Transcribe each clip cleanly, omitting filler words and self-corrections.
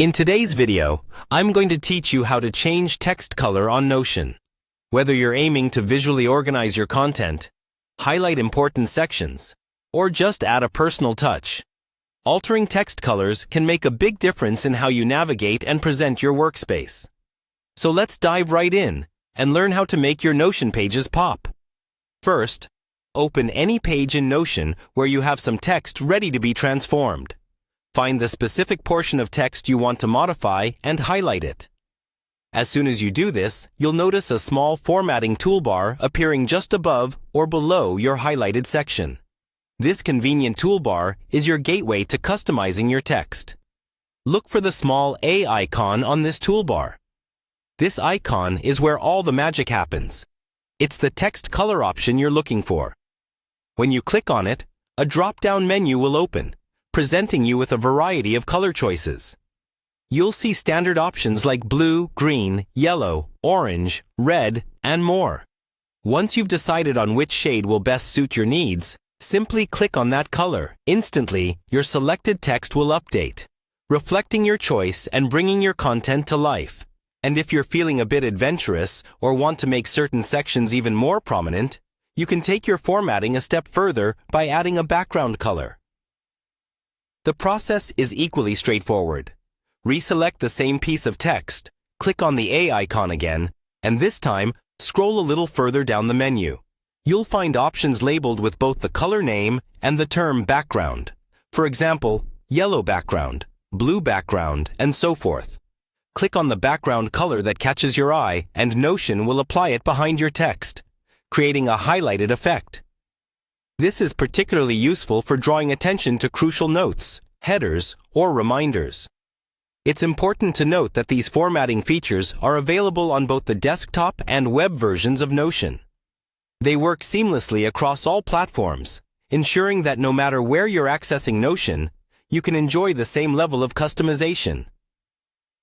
In today's video, I'm going to teach you how to change text color on Notion. Whether you're aiming to visually organize your content, highlight important sections, or just add a personal touch, altering text colors can make a big difference in how you navigate and present your workspace. So let's dive right in and learn how to make your Notion pages pop. First, open any page in Notion where you have some text ready to be transformed. Find the specific portion of text you want to modify and highlight it. As soon as you do this, you'll notice a small formatting toolbar appearing just above or below your highlighted section. This convenient toolbar is your gateway to customizing your text. Look for the small A icon on this toolbar. This icon is where all the magic happens. It's the text color option you're looking for. When you click on it, a drop-down menu will open, presenting you with a variety of color choices. You'll see standard options like blue, green, yellow, orange, red, and more. Once you've decided on which shade will best suit your needs, simply click on that color. Instantly, your selected text will update, reflecting your choice and bringing your content to life. And if you're feeling a bit adventurous or want to make certain sections even more prominent, you can take your formatting a step further by adding a background color. The process is equally straightforward. Reselect the same piece of text, click on the A icon again, and this time, scroll a little further down the menu. You'll find options labeled with both the color name and the term background. For example, yellow background, blue background, and so forth. Click on the background color that catches your eye, and Notion will apply it behind your text, creating a highlighted effect. This is particularly useful for drawing attention to crucial notes, headers, or reminders. It's important to note that these formatting features are available on both the desktop and web versions of Notion. They work seamlessly across all platforms, ensuring that no matter where you're accessing Notion, you can enjoy the same level of customization.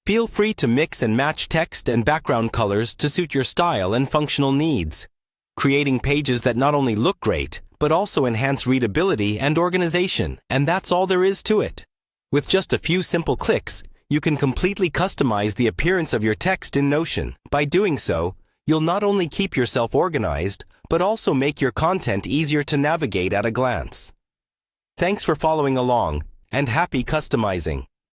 Feel free to mix and match text and background colors to suit your style and functional needs, creating pages that not only look great, but also enhance readability and organization, and that's all there is to it. With just a few simple clicks, you can completely customize the appearance of your text in Notion. By doing so, you'll not only keep yourself organized, but also make your content easier to navigate at a glance. Thanks for following along, and happy customizing!